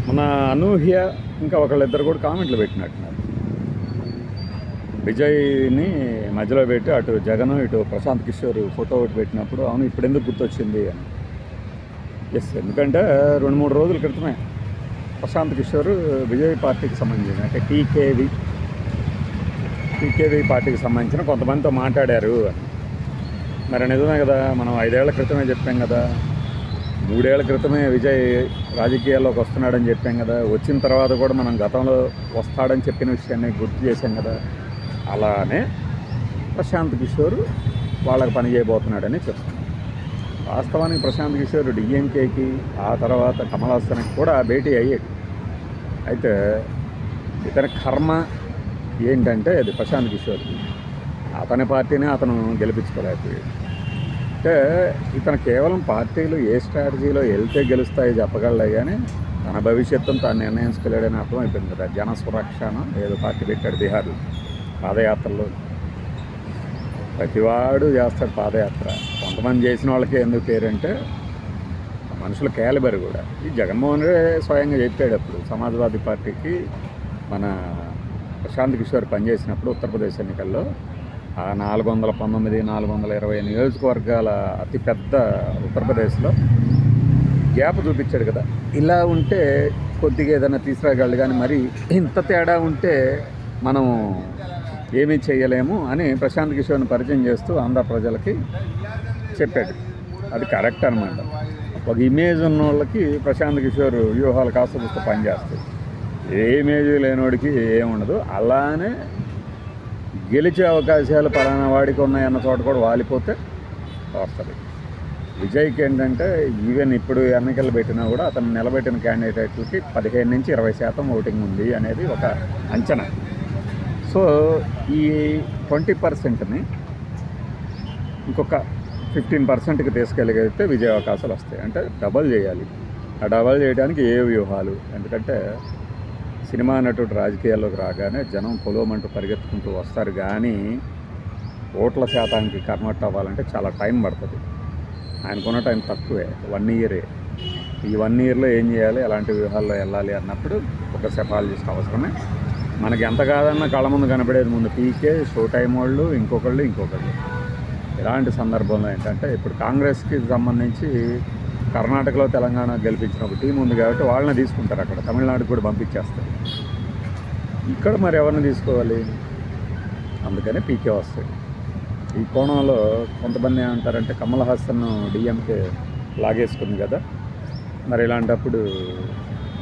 మన అనూహ్య ఇంకా ఒకళ్ళిద్దరు కూడా కామెంట్లు పెట్టినట్టున్నారు. విజయ్ని మధ్యలో పెట్టి అటు జగన్ ఇటు ప్రశాంత్ కిషోర్ ఫోటో ఒకటి పెట్టినప్పుడు అవును ఇప్పుడు ఎందుకు గుర్తొచ్చింది అని. ఎస్, ఎందుకంటే 2-3 రోజుల క్రితమే ప్రశాంత్ కిషోర్ విజయ్ పార్టీకి సంబంధించిన అంటే టీకేవి పార్టీకి సంబంధించిన కొంతమందితో మాట్లాడారు అని. మరి నిజమే కదా, మనం 5 ఏళ్ల క్రితమే చెప్పాం కదా, 3 ఏళ్ల క్రితమే విజయ్ రాజకీయాల్లోకి వస్తున్నాడని చెప్పాం కదా, వచ్చిన తర్వాత కూడా మనం గతంలో వస్తాడని చెప్పిన విషయాన్ని గుర్తు చేశాం కదా. అలానే ప్రశాంత్ కిషోర్ వాళ్ళకి పని చేయబోతున్నాడని చెప్తున్నాం. వాస్తవానికి ప్రశాంత్ కిషోర్ డిఎంకేకి ఆ తర్వాత కమల్ హాసన్కి కూడా భేటీ అయ్యాడు. అయితే ఇతని కర్మ ఏంటంటే అది ప్రశాంత్ కిషోర్కి అతని పార్టీనే అతను గెలిపించుకోలేకపోయాడు. అంటే ఇతను కేవలం పార్టీలు ఏ స్ట్రాటజీలో వెళ్తే గెలుస్తాయో చెప్పగలలే కానీ తన భవిష్యత్తును తాను నిర్ణయించుకోలేడని అర్థమైపోయింది కదా. జన సురక్షను ఏదో పార్టీ పెట్టాడు బీహార్లో పాదయాత్రలో. ప్రతివాడు చేస్తాడు పాదయాత్ర. కొంతమంది చేసిన వాళ్ళకి ఎందుకు పేరంటే మనుషుల క్యాలిబర్ కూడా. ఈ జగన్మోహన్ రెడ్డి స్వయంగా చెప్పాడు అప్పుడు సమాజ్వాదీ పార్టీకి మన ప్రశాంత్ కిషోర్ పనిచేసినప్పుడు ఉత్తరప్రదేశ్ ఎన్నికల్లో ఆ 419, 420 నియోజకవర్గాల అతిపెద్ద ఉత్తరప్రదేశ్లో గ్యాప్ చూపించాడు కదా. ఇలా ఉంటే కొద్దిగా ఏదైనా తీసుకురాగలడు, కానీ మరి ఇంత తేడా ఉంటే మనం ఏమీ చేయలేము అని ప్రశాంత్ కిషోర్ని పరిచయం చేస్తూ ఆంధ్ర ప్రజలకి చెప్పాడు. అది కరెక్ట్ అనమాట. ఒక ఇమేజ్ ఉన్న వాళ్ళకి ప్రశాంత్ కిషోర్ వ్యూహాలు కాస్త చూస్తే పనిచేస్తాయి. ఏ ఇమేజ్ లేనివాడికి ఏముండదు. అలానే గెలిచే అవకాశాలు పలానా వాడికి ఉన్నాయన్న చోట కూడా వాలిపోతే వస్తుంది. విజయ్కి ఏంటంటే ఈవెన్ ఇప్పుడు ఎన్నికలు పెట్టినా కూడా అతను నిలబెట్టిన క్యాండిడేట్లకి 15-20% ఓటింగ్ ఉంది అనేది ఒక అంచనా. సో ఈ 20%ని ఇంకొక 15%కి తీసుకెళ్ళగలిగితే విజయ అవకాశాలు వస్తాయి. అంటే డబల్ చేయాలి. ఆ డబల్ చేయడానికి ఏ వ్యూహాలు? ఎందుకంటే సినిమా నటుడు రాజకీయాల్లోకి రాగానే జనం పొలోమంటూ పరిగెత్తుకుంటూ వస్తారు, కానీ ఓట్ల శాతానికి కన్వర్ట్ అవ్వాలంటే చాలా టైం పడుతుంది. ఆయనకున్న టైం తక్కువే, 1 ఇయరే. ఈ 1 ఇయర్లో ఏం చేయాలి, ఎలాంటి వ్యూహాల్లో వెళ్ళాలి అన్నప్పుడు ఒక సెఫాలజిస్ట్ అవసరమే. మనకి ఎంత కాదన్నా కళ్ళ ముందు కనపడేది ముందు పీకే, షో టైం వాళ్ళు, ఇంకొకళ్ళు. ఇలాంటి సందర్భంలో ఏంటంటే ఇప్పుడు కాంగ్రెస్కి సంబంధించి కర్ణాటకలో తెలంగాణ గెలిపించిన ఒక టీం ఉంది కాబట్టి వాళ్ళని తీసుకుంటారు, అక్కడ తమిళనాడుకి కూడా పంపించేస్తారు. ఇక్కడ మరి ఎవరిని తీసుకోవాలి? అందుకనే పీకే వస్తాయి. ఈ కోణంలో కొంతమంది ఏమంటారంటే కమల్ హాసన్ డిఎంకే లాగేసుకుంది కదా, మరి ఇలాంటప్పుడు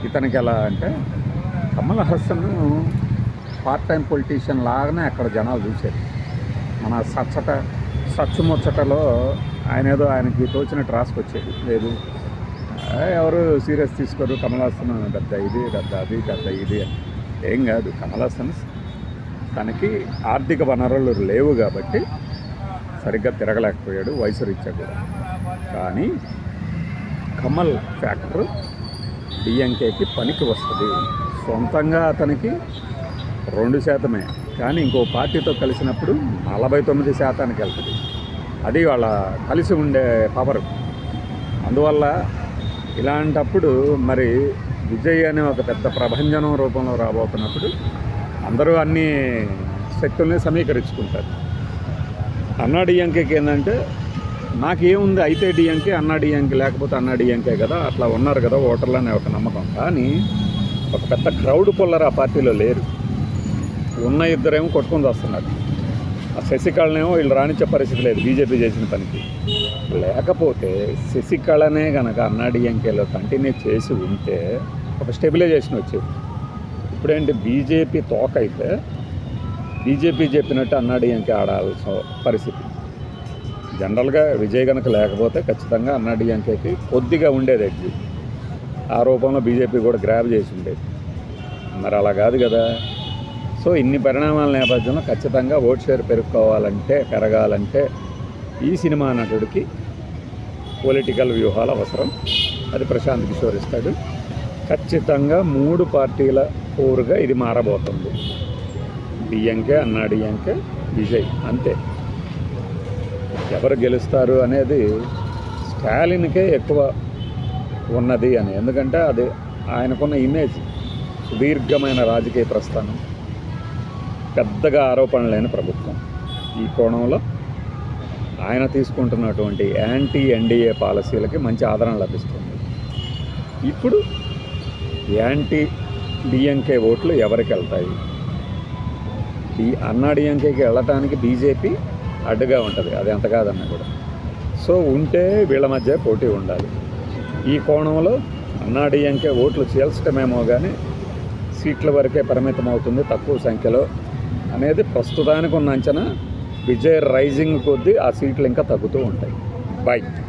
ఇతనికి ఎలా అంటే Kamal Haasan part time politician లాగానే అక్కడ జనాలు చూశారు. మన సచ్చుముచ్చటలో ఆయన ఏదో ఆయనకి తోచినట్టు రాసుకొచ్చేది లేదు, ఎవరు సీరియస్ తీసుకోరు. కమల్ హాసన్ పెద్ద ఇది, పెద్ద అది, పెద్ద ఇది ఏం కాదు. కమల్ హాసన్ తనకి ఆర్థిక వనరులు లేవు కాబట్టి సరిగ్గా తిరగలేకపోయాడు వయసు రీత్యా కూడా. కానీ కమల్ ఫ్యాక్టర్ డిఎంకేకి పనికి వస్తుంది. సొంతంగా అతనికి 2%, కానీ ఇంకో పార్టీతో కలిసినప్పుడు 49%కి వెళ్తుంది. అది వాళ్ళ కలిసి ఉండే పవరు. అందువల్ల ఇలాంటప్పుడు మరి విజయ్ అనే ఒక పెద్ద ప్రభంజనం రూపంలో రాబోతున్నప్పుడు అందరూ అన్ని శక్తుల్ని సమీకరించుకుంటారు. అన్నా డిఎంకేకి ఏంటంటే నాకేముంది అయితే డిఎంకే, అన్నా డిఎంకే లేకపోతే అన్నా డిఎంకే కదా, అట్లా ఉన్నారు కదా ఓటర్లు అనే ఒక నమ్మకం. కానీ ఒక పెద్ద క్రౌడ్ పుల్లర్ ఆ పార్టీలో లేరు. ఉన్న ఇద్దరేమో కొట్టుకొని వస్తున్నారు. ఆ శశికళనేమో వీళ్ళు రాణించే పరిస్థితి లేదు బీజేపీ చేసిన పనికి. లేకపోతే శశికళనే కనుక అన్నా డిఎంకేలో కంటిన్యూ చేసి ఉంటే ఒక స్టెబిలైజేషన్ వచ్చేది. ఇప్పుడేంటి బీజేపీ తోక అయితే బీజేపీ చెప్పినట్టు అన్నా డిఎంకే ఆడాల్సిన పరిస్థితి. జనరల్గా విజయ్ కనుక లేకపోతే ఖచ్చితంగా అన్నా డిఎంకేకి కొద్దిగా ఉండేది ఎగ్జిట్. ఆ రూపంలో బీజేపీ కూడా గ్రాబ్ చేసి ఉండేది. మరి అలా కాదు కదా. సో ఇన్ని పరిణామాల నేపథ్యంలో ఖచ్చితంగా ఓట్ షేర్ పెరగాలంటే ఈ సినిమా నటుడికి పొలిటికల్ వ్యూహాలు అవసరం. అది ప్రశాంత్ కిషోర్ ఇస్తాడు. ఖచ్చితంగా 3 పార్టీల పోరుగా ఇది మారబోతుంది. డిఎంకే, అన్నా డిఎంకే, విజయ్, అంతే. ఎవరు గెలుస్తారు అనేది స్టాలిన్కే ఎక్కువ ఉన్నది అని. ఎందుకంటే అది ఆయనకున్న ఇమేజ్, సుదీర్ఘమైన రాజకీయ ప్రస్థానం, పెద్దగా ఆరోపణలు లేని ప్రభుత్వం. ఈ కోణంలో ఆయన తీసుకుంటున్నటువంటి యాంటీ ఎన్డీఏ పాలసీలకి మంచి ఆదరణ లభిస్తుంది. ఇప్పుడు యాంటీ డిఎంకే ఓట్లు ఎవరికి వెళ్తాయి? అన్నా డిఎంకేకి వెళ్ళటానికి బీజేపీ అడ్డుగా ఉంటుంది, అది ఎంత కాదన్నా కూడా. సో ఉంటే వీళ్ళ మధ్య పోటీ ఉండాలి. ఈ కోణంలో అన్నా డిఎంకే ఓట్లు చీల్చటమేమో కానీ సీట్ల వరకే పరిమితం అవుతుంది, తక్కువ సంఖ్యలో అనేది ప్రస్తుతానికి ఉన్న అంచనా. విజయ్ రైజింగ్ కొద్దీ ఆ సీట్లు ఇంకా తగ్గుతూ ఉంటాయి. బై.